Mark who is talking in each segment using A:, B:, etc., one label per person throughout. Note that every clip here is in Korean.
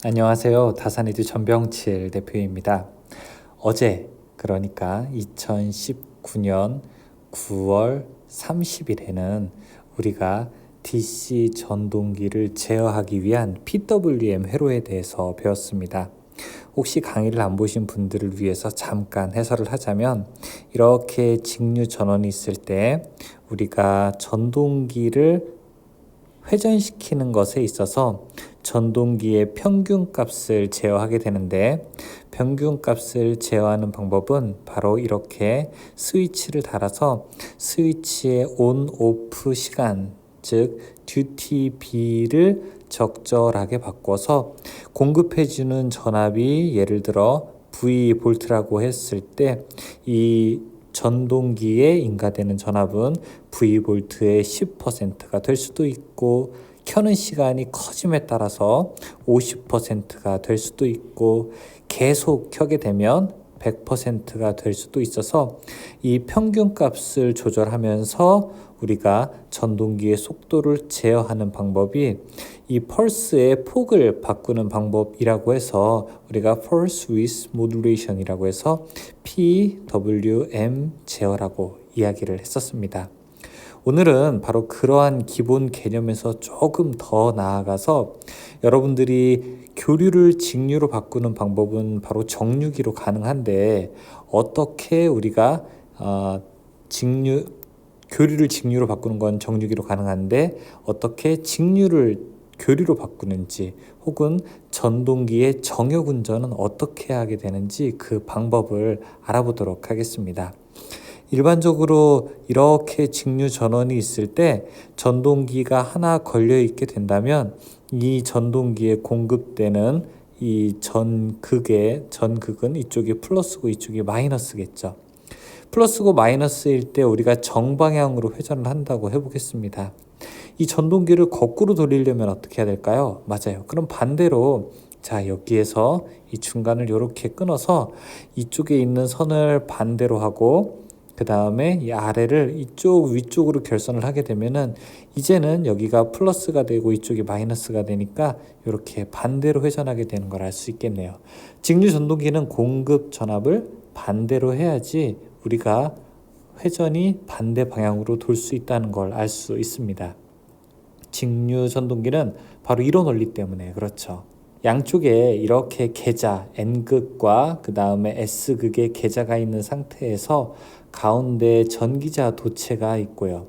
A: 안녕하세요. 다산에듀 전병칠 대표입니다. 어제, 그러니까 2019년 9월 30일에는 우리가 DC 전동기를 제어하기 위한 PWM 회로에 대해서 배웠습니다. 혹시 강의를 안 보신 분들을 위해서 잠깐 해설을 하자면, 이렇게 직류 전원이 있을 때 우리가 전동기를 회전시키는 것에 있어서 전동기의 평균값을 제어하게 되는데, 평균값을 제어하는 방법은 바로 이렇게 스위치를 달아서 스위치의 온, 오프 시간, 즉 듀티비를 적절하게 바꿔서 공급해주는 전압이 예를 들어 V볼트라고 했을 때 이 전동기에 인가되는 전압은 V볼트의 10%가 될 수도 있고, 켜는 시간이 커짐에 따라서 50%가 될 수도 있고, 계속 켜게 되면 100%가 될 수도 있어서 이 평균값을 조절하면서 우리가 전동기의 속도를 제어하는 방법이 이 펄스의 폭을 바꾸는 방법이라고 해서 우리가 Pulse Width Modulation이라고 해서 PWM 제어라고 이야기를 했었습니다. 오늘은 바로 그러한 기본 개념에서 조금 더 나아가서 여러분들이 교류를 직류로 바꾸는 방법은 바로 정류기로 가능한데, 어떻게 우리가 교류를 직류로 바꾸는 건 정류기로 가능한데 어떻게 직류를 교류로 바꾸는지, 혹은 전동기의 정역 운전은 어떻게 하게 되는지 그 방법을 알아보도록 하겠습니다. 일반적으로 이렇게 직류 전원이 있을 때 전동기가 하나 걸려 있게 된다면 이 전동기에 공급되는 이 전극은 이쪽이 플러스고 이쪽이 마이너스겠죠. 플러스고 마이너스일 때 우리가 정방향으로 회전을 한다고 해보겠습니다. 이 전동기를 거꾸로 돌리려면 어떻게 해야 될까요? 맞아요. 그럼 반대로, 자, 여기에서 이 중간을 이렇게 끊어서 이쪽에 있는 선을 반대로 하고, 그 다음에 이 아래를 이쪽 위쪽으로 결선을 하게 되면은 이제는 여기가 플러스가 되고 이쪽이 마이너스가 되니까 이렇게 반대로 회전하게 되는 걸 알 수 있겠네요. 직류 전동기는 공급 전압을 반대로 해야지 우리가 회전이 반대 방향으로 돌 수 있다는 걸 알 수 있습니다. 직류 전동기는 바로 이런 원리 때문에 그렇죠. 양쪽에 이렇게 계자 N극과 그 다음에 S극의 계자가 있는 상태에서 가운데 전기자 도체가 있고요.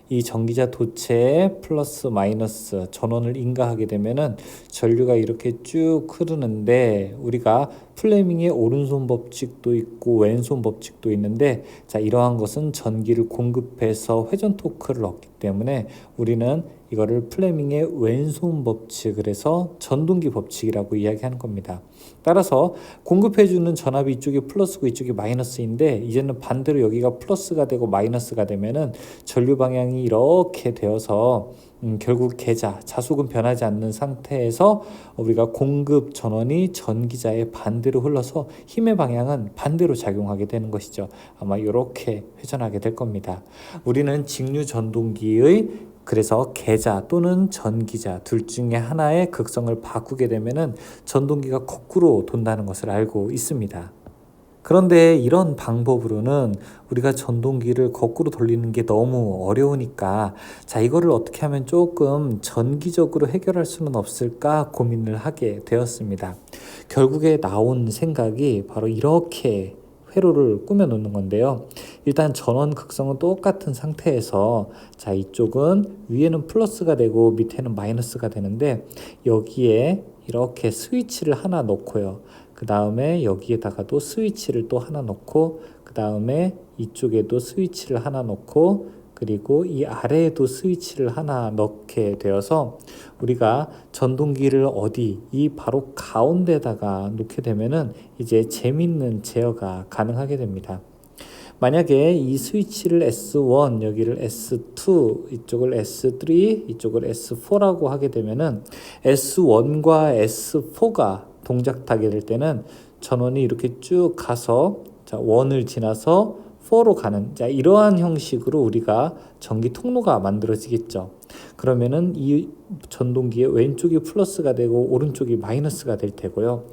A: 이 전기자 도체에 플러스 마이너스 전원을 인가하게 되면은 전류가 이렇게 쭉 흐르는데, 우리가 플레밍의 오른손 법칙도 있고 왼손 법칙도 있는데, 자, 이러한 것은 전기를 공급해서 회전 토크를 얻기 때문에 우리는 이거를 플레밍의 왼손 법칙을 해서 전동기 법칙이라고 이야기하는 겁니다. 따라서 공급해주는 전압이 이쪽이 플러스고 이쪽이 마이너스인데, 이제는 반대로 여기가 플러스가 되고 마이너스가 되면은 전류 방향이 이렇게 되어서 결국 계자, 자속은 변하지 않는 상태에서 우리가 공급 전원이 전기자의 반대로 흘러서 힘의 방향은 반대로 작용하게 되는 것이죠. 아마 이렇게 회전하게 될 겁니다. 우리는 직류 전동기의 그래서 계자 또는 전기자 둘 중에 하나의 극성을 바꾸게 되면은 전동기가 거꾸로 돈다는 것을 알고 있습니다. 그런데 이런 방법으로는 우리가 전동기를 거꾸로 돌리는 게 너무 어려우니까, 자, 이거를 어떻게 하면 조금 전기적으로 해결할 수는 없을까 고민을 하게 되었습니다. 결국에 나온 생각이 바로 이렇게 회로를 꾸며 놓는 건데요. 일단 전원 극성은 똑같은 상태에서, 자, 이쪽은 위에는 플러스가 되고 밑에는 마이너스가 되는데, 여기에 이렇게 스위치를 하나 넣고요. 그 다음에 여기에다가도 스위치를 또 하나 넣고, 그 다음에 이쪽에도 스위치를 하나 넣고, 그리고 이 아래에도 스위치를 하나 넣게 되어서 우리가 전동기를 어디, 이 바로 가운데다가 놓게 되면은 이제 재밌는 제어가 가능하게 됩니다. 만약에 이 스위치를 S1, 여기를 S2, 이쪽을 S3, 이쪽을 S4라고 하게 되면은 S1과 S4가 동작하게 될 때는 전원이 이렇게 쭉 가서, 자, 1을 지나서 4로 가는 자 이러한 형식으로 우리가 전기 통로가 만들어지겠죠. 그러면은 이 전동기의 왼쪽이 플러스가 되고 오른쪽이 마이너스가 될 테고요.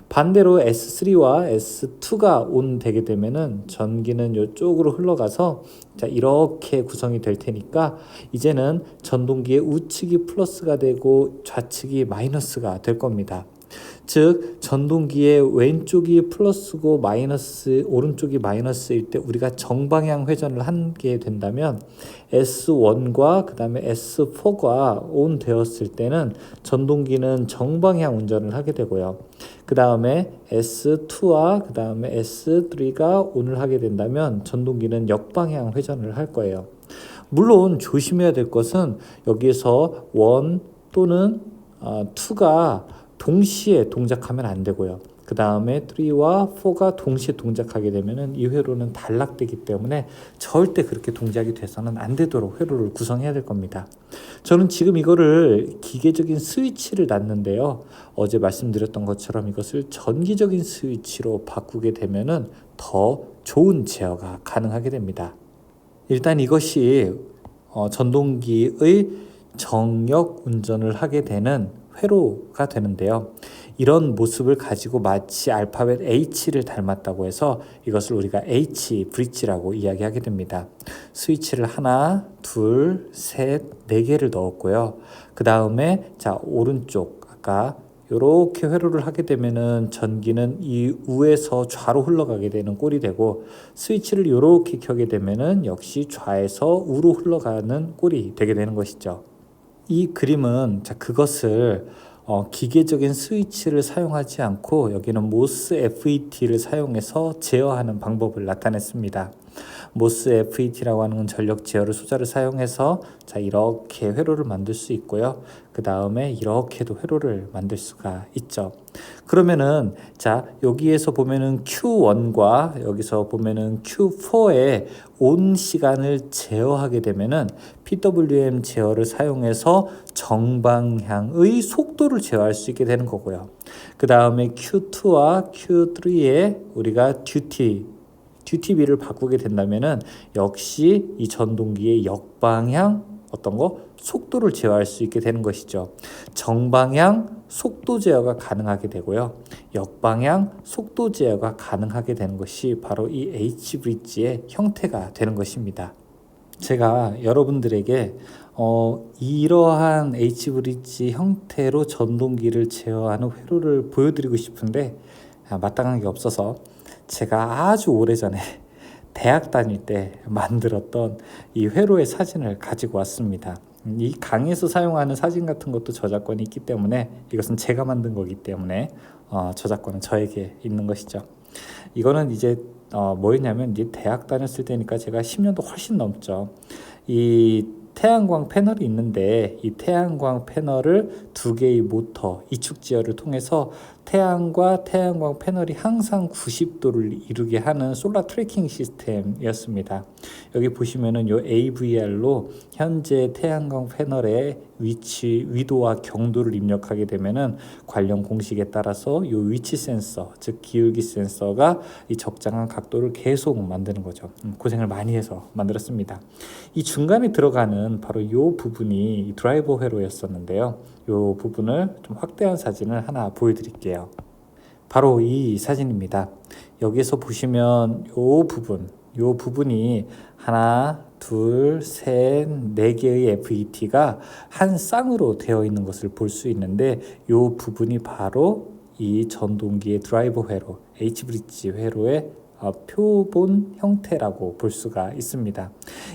A: 반대로 S3와 S2가 온 되게 되면은 전기는 이쪽으로 흘러가서 자 이렇게 구성이 될 테니까 이제는 전동기의 우측이 플러스가 되고 좌측이 마이너스가 될 겁니다. 즉 전동기의 왼쪽이 플러스고 마이너스 오른쪽이 마이너스일 때 우리가 정방향 회전을 하게 된다면 S1과 그 다음에 S4가 온 되었을 때는 전동기는 정방향 운전을 하게 되고요. 그 다음에 S2와 그 다음에 S3가 온을 하게 된다면 전동기는 역방향 회전을 할 거예요. 물론 조심해야 될 것은 여기에서 1 또는 2가 동시에 동작하면 안 되고요. 그 다음에 3와 4가 동시에 동작하게 되면은 이 회로는 단락되기 때문에 절대 그렇게 동작이 돼서는 안 되도록 회로를 구성해야 될 겁니다. 저는 지금 이거를 기계적인 스위치를 놨는데요. 어제 말씀드렸던 것처럼 이것을 전기적인 스위치로 바꾸게 되면은 더 좋은 제어가 가능하게 됩니다. 일단 이것이 전동기의 정역 운전을 하게 되는 회로가 되는데요. 이런 모습을 가지고 마치 알파벳 H를 닮았다고 해서 이것을 우리가 H 브릿지라고 이야기하게 됩니다. 스위치를 하나, 둘, 셋, 네 개를 넣었고요. 그 다음에 자 오른쪽 아까 이렇게 회로를 하게 되면은 전기는 이 우에서 좌로 흘러가게 되는 꼴이 되고 스위치를 이렇게 켜게 되면은 역시 좌에서 우로 흘러가는 꼴이 되게 되는 것이죠. 이 그림은 자 그것을 기계적인 스위치를 사용하지 않고 여기는 모스 FET를 사용해서 제어하는 방법을 나타냈습니다. 모스 FET라고 하는 건 전력 제어를 소자를 사용해서 자 이렇게 회로를 만들 수 있고요. 그 다음에 이렇게도 회로를 만들 수가 있죠. 그러면은 자 여기에서 보면은 Q1과 여기서 보면은 Q4의 온 시간을 제어하게 되면은 PWM 제어를 사용해서 정방향의 속도를 제어할 수 있게 되는 거고요. 그 다음에 Q2와 Q3에 우리가 듀티비를 바꾸게 된다면은 역시 이 전동기의 역방향 어떤 거 속도를 제어할 수 있게 되는 것이죠. 정방향 속도 제어가 가능하게 되고요. 역방향 속도 제어가 가능하게 되는 것이 바로 이 H 브릿지의 형태가 되는 것입니다. 제가 여러분들에게 이러한 H 브릿지 형태로 전동기를 제어하는 회로를 보여드리고 싶은데 마땅한 게 없어서 제가 아주 오래전에 대학 다닐 때 만들었던 이 회로의 사진을 가지고 왔습니다. 이 강의에서 사용하는 사진 같은 것도 저작권이 있기 때문에 이것은 제가 만든 거기 때문에 저작권은 저에게 있는 것이죠. 이거는 이제 뭐였냐면 이제 대학 다녔을 때니까 제가 10년도 훨씬 넘죠. 이 태양광 패널이 있는데 이 태양광 패널을 두 개의 모터 이축 제어를 통해서 태양과 태양광 패널이 항상 90도를 이루게 하는 솔라 트래킹 시스템이었습니다. 여기 보시면은 요 AVR로 현재 태양광 패널의 위치, 위도와 경도를 입력하게 되면은 관련 공식에 따라서 요 위치 센서, 즉 기울기 센서가 이 적당한 각도를 계속 만드는 거죠. 고생을 많이 해서 만들었습니다. 이 중간에 들어가는 바로 요 부분이 드라이버 회로였었는데요. 요 부분을 좀 확대한 사진을 하나 보여드릴게요. 바로 이 사진입니다. 여기서 보시면 요 부분이 하나, 둘, 셋, 네 개의 FET가 한 쌍으로 되어 있는 것을 볼 수 있는데 요 부분이 바로 이 전동기의 드라이버 회로, H브릿지 회로의 표본 형태라고 볼 수가 있습니다.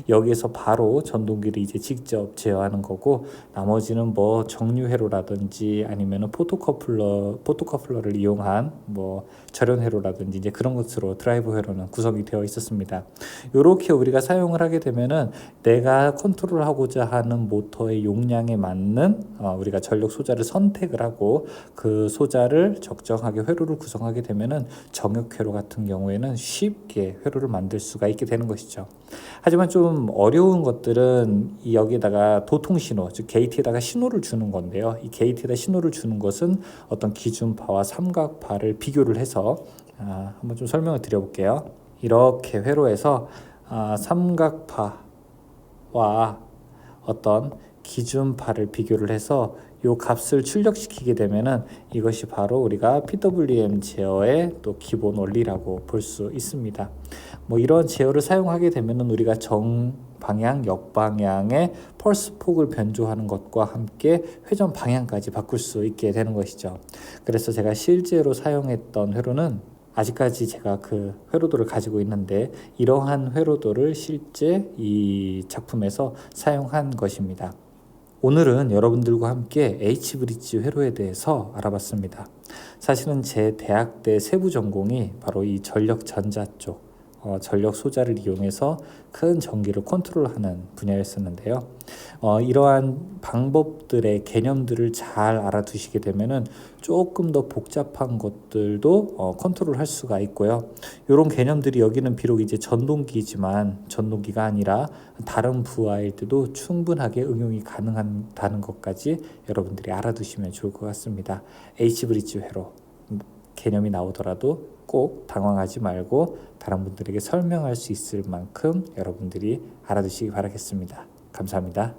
A: 여기에서 바로 전동기를 이제 직접 제어하는 거고 나머지는 뭐 정류 회로라든지 아니면은 포토커플러를 이용한 뭐 절연 회로라든지 이제 그런 것으로 드라이브 회로는 구성이 되어 있었습니다. 이렇게 우리가 사용을 하게 되면은 내가 컨트롤하고자 하는 모터의 용량에 맞는 우리가 전력 소자를 선택을 하고 그 소자를 적정하게 회로를 구성하게 되면은 정역 회로 같은 경우에는 쉽게 회로를 만들 수가 있게 되는 것이죠. 하지만 좀 어려운 것들은 여기에다가 도통신호, 즉 게이트에다가 신호를 주는 건데요. 이 게이트에다 신호를 주는 것은 어떤 기준파와 삼각파를 비교를 해서 한번 좀 설명을 드려볼게요. 이렇게 회로에서 삼각파와 어떤 기준파를 비교를 해서 이 값을 출력시키게 되면은 이것이 바로 우리가 PWM 제어의 또 기본 원리라고 볼 수 있습니다. 뭐 이런 제어를 사용하게 되면은 우리가 정방향, 역방향의 펄스 폭을 변조하는 것과 함께 회전 방향까지 바꿀 수 있게 되는 것이죠. 그래서 제가 실제로 사용했던 회로는 아직까지 제가 그 회로도를 가지고 있는데 이러한 회로도를 실제 이 작품에서 사용한 것입니다. 오늘은 여러분들과 함께 H브릿지 회로에 대해서 알아봤습니다. 사실은 제 대학 때 세부 전공이 바로 이 전력 전자 쪽, 전력 소자를 이용해서 큰 전기를 컨트롤하는 분야였었는데요. 이러한 방법들의 개념들을 잘 알아두시게 되면은 조금 더 복잡한 것들도 컨트롤할 수가 있고요. 이런 개념들이 여기는 비록 이제 전동기지만 전동기가 아니라 다른 부하일 때도 충분하게 응용이 가능하다는 것까지 여러분들이 알아두시면 좋을 것 같습니다. H브릿지 회로 개념이 나오더라도 꼭 당황하지 말고 다른 분들에게 설명할 수 있을 만큼 여러분들이 알아두시기 바라겠습니다. 감사합니다.